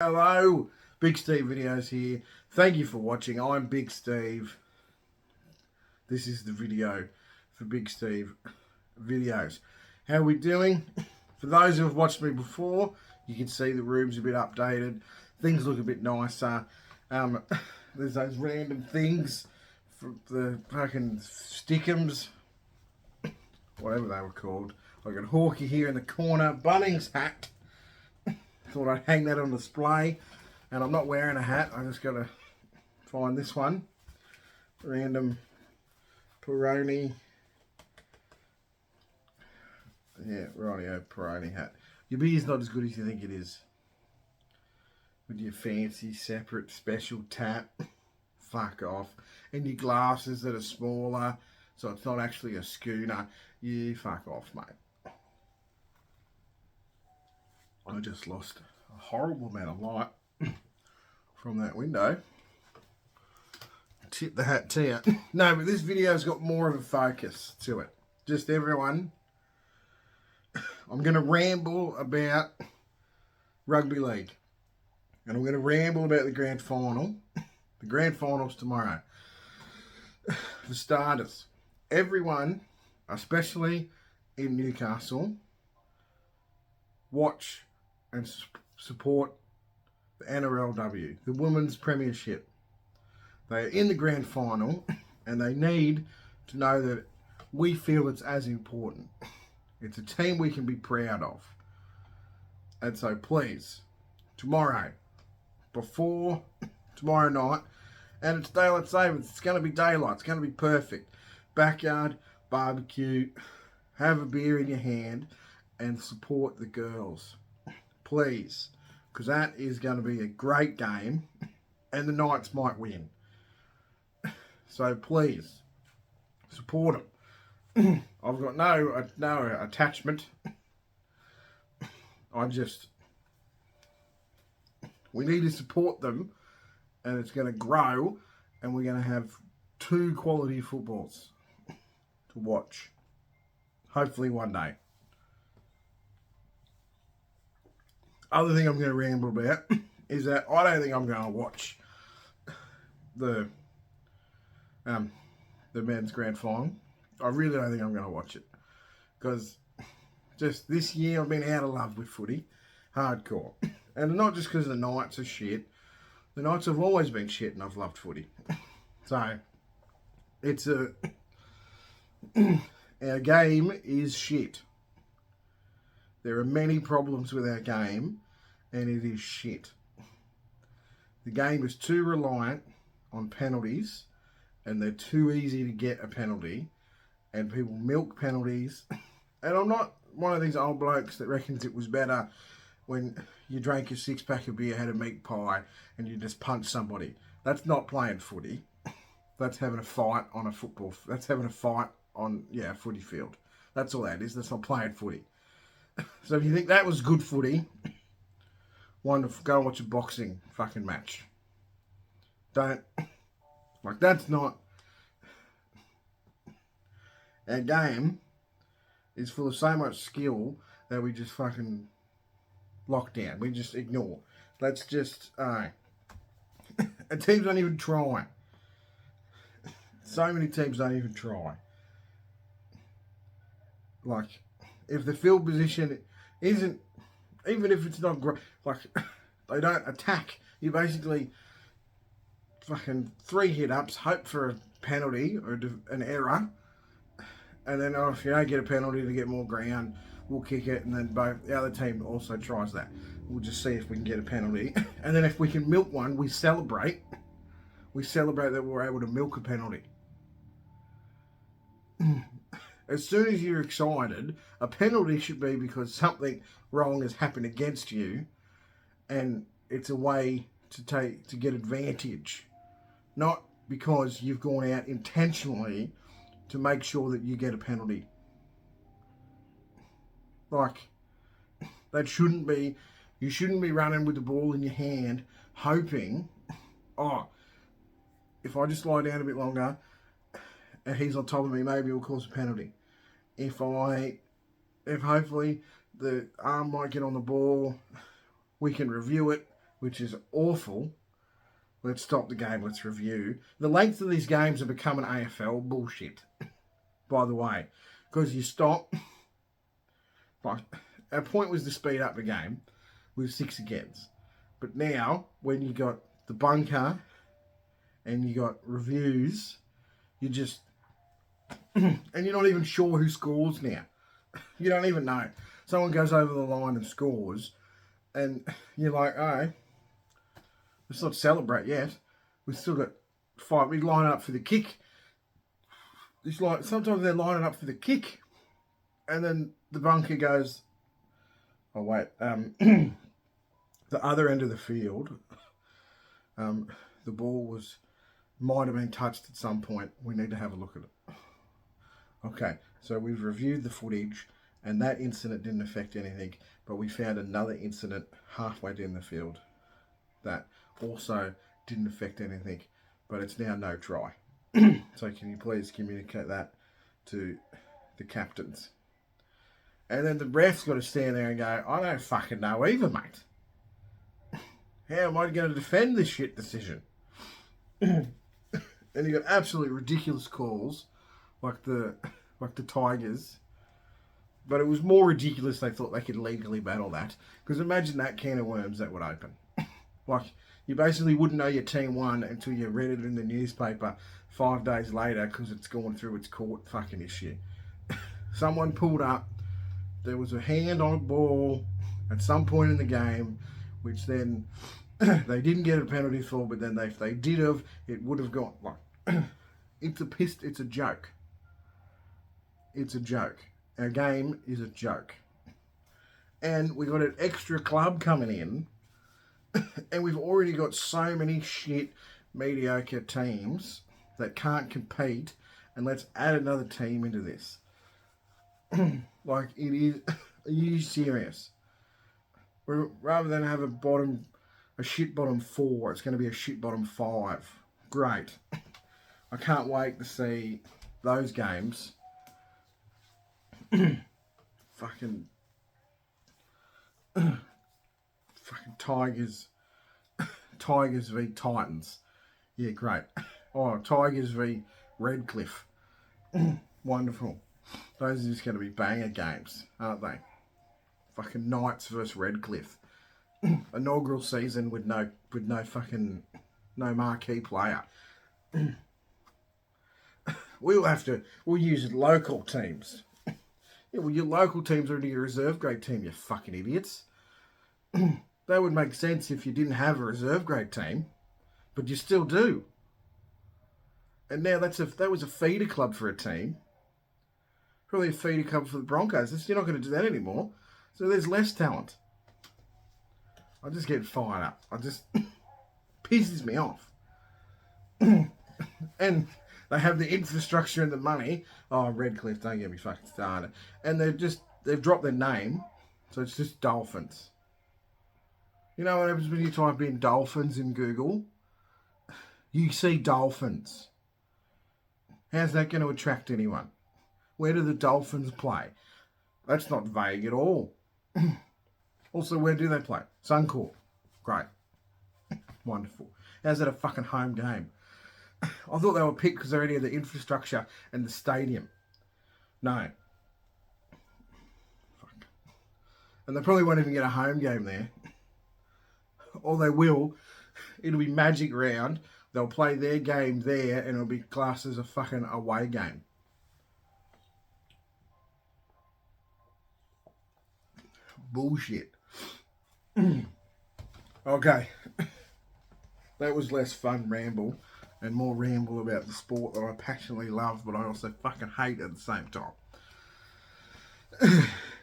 Hello, Big Steve Videos here. Thank you for watching. I'm Big Steve. This is the video for Big Steve Videos. How are we doing? For those who have watched me before, you can see the room's a bit updated. Things look a bit nicer. There's those random things from the fucking stickums, whatever they were called. I got Hawkie here in the corner, Bunnings hat. Thought I'd hang that on display, and I'm not wearing a hat. I just got to find this one. Random Peroni. Yeah, rightio, Peroni hat. Your beer's not as good as you think it is. With your fancy, separate, special tap. Fuck off. And your glasses that are smaller, so it's not actually a schooner. You fuck off, mate. I just lost a horrible amount of light from that window. Tip the hat to you. No, but this video's got more of a focus to it. Just everyone. I'm going to ramble about rugby league. And I'm going to ramble about the grand final. The grand final's tomorrow. For starters, everyone, especially in Newcastle, watch and support the NRLW, the Women's Premiership. They are in the grand final, and they need to know that we feel it's as important. It's a team we can be proud of. And so please, tomorrow night, and it's daylight savings, it's going to be daylight, it's going to be perfect. Backyard, barbecue, have a beer in your hand, and support the girls. Please. Because that is going to be a great game. And the Knights might win. So please. Support them. I've got no attachment. We need to support them. And it's going to grow. And we're going to have 2 quality footballs to watch. Hopefully one day. Other thing I'm going to ramble about is that I don't think I'm going to watch the men's grand final. I really don't think I'm going to watch it, because just this year I've been out of love with footy, hardcore, and not just because the Knights are shit. The Knights have always been shit, and I've loved footy. So it's our game is shit. There are many problems with our game, and it is shit. The game is too reliant on penalties, and they're too easy to get a penalty, and people milk penalties. And I'm not one of these old blokes that reckons it was better when you drank your 6-pack of beer, had a meat pie, and you just punched somebody. That's not playing footy. That's having a fight on a football. That's having a fight on, a footy field. That's all that is. That's not playing footy. So if you think that was good footy, wonderful, go watch a boxing fucking match. That's not... Our game is full of so much skill that we just fucking lock down. We just ignore. Let's just... and teams don't even try. So many teams don't even try. If the field position isn't, even if it's not great, they don't attack. You basically fucking 3 hit-ups, hope for a penalty or an error, and then if you don't get a penalty to get more ground, we'll kick it, and then the other team also tries that. We'll just see if we can get a penalty, and then if we can milk one, we celebrate. We celebrate that we're able to milk a penalty. As soon as you're excited, a penalty should be because something wrong has happened against you, and it's a way to get advantage, not because you've gone out intentionally to make sure that you get a penalty. That shouldn't be. You shouldn't be running with the ball in your hand, hoping, if I just lie down a bit longer, and he's on top of me, maybe it'll cause a penalty. If hopefully the arm might get on the ball, we can review it, which is awful. Let's stop the game. Let's review. The length of these games are becoming AFL bullshit, by the way. Because you stop. Like, our point was to speed up the game with 6 against. But now, when you got the bunker and you got reviews, you just... and you're not even sure who scores now. You don't even know. Someone goes over the line and scores, and you're like, oh, let's not celebrate yet. We've still got 5. We line up for the kick. It's like, sometimes they're lining up for the kick, and then the bunker goes, oh, wait, the other end of the field, the ball might have been touched at some point. We need to have a look at it. Okay, so we've reviewed the footage, and that incident didn't affect anything, but we found another incident halfway down the field that also didn't affect anything, but it's now no try. So can you please communicate that to the captains? And then the ref's got to stand there and go, I don't fucking know either, mate. How am I going to defend this shit decision? And you got absolutely ridiculous calls, like the Tigers. But it was more ridiculous they thought they could legally battle that. Because imagine that can of worms that would open. Like, you basically wouldn't know your team won until you read it in the newspaper 5 days later because it's gone through its court fucking issue. Someone pulled up, there was a hand on a ball at some point in the game, which then they didn't get a penalty for, but then if they did have, it would have gone. Like, it's a joke. It's a joke. Our game is a joke. And we got an extra club coming in, and we've already got so many shit, mediocre teams that can't compete, and let's add another team into this. Like, it is, are you serious? Rather than have a shit bottom 4, it's going to be a shit bottom 5. Great. I can't wait to see those games. Fucking Tigers v Titans. Yeah, great. Oh, Tigers v Redcliffe. Wonderful. Those are just going to be banger games, aren't they? Fucking Knights versus Redcliffe. Inaugural season with no marquee player. We'll use local teams. Yeah, well, your local team's already a reserve grade team, you fucking idiots. That would make sense if you didn't have a reserve grade team, but you still do. And now that was a feeder club for a team. Probably a feeder club for the Broncos. You're not going to do that anymore. So there's less talent. I just get fired up. Pisses me off. And they have the infrastructure and the money. Oh, Redcliffe, don't get me fucking started. And they've dropped their name, so it's just Dolphins. You know what happens when you type in Dolphins in Google? You see Dolphins. How's that going to attract anyone? Where do the Dolphins play? That's not vague at all. Also, where do they play? Suncorp. Great. Wonderful. How's that a fucking home game? I thought they were picked because they already had the infrastructure and the stadium. No. Fuck. And they probably won't even get a home game there. Or they will. It'll be Magic Round. They'll play their game there and it'll be classed as a fucking away game. Bullshit. Okay. That was less fun ramble and more ramble about the sport that I passionately love, but I also fucking hate at the same time.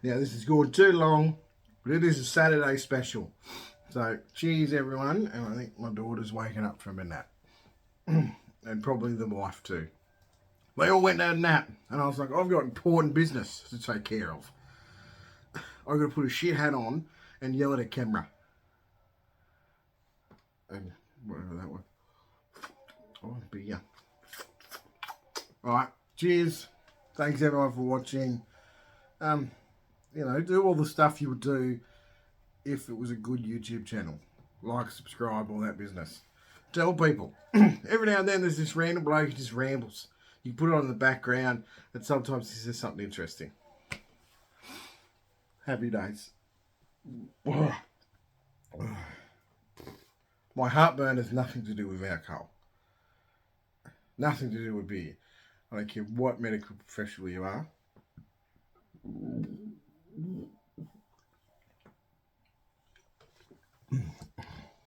Now, this is going too long, but it is a Saturday special. So, cheers everyone, and I think my daughter's waking up from a nap. And probably the wife too. They all went to a nap, and I was like, I've got important business to take care of. I've got to put a shit hat on and yell at a camera. And whatever that was. Oh, beer. Alright, cheers. Thanks everyone for watching. Do all the stuff you would do if it was a good YouTube channel. like, subscribe, all that business. Tell people. Every now and then there's this random bloke who just rambles. You put it on in the background, and sometimes he says something interesting. Happy days. My heartburn has nothing to do with alcohol. Nothing to do with beer. I don't care what medical professional you are.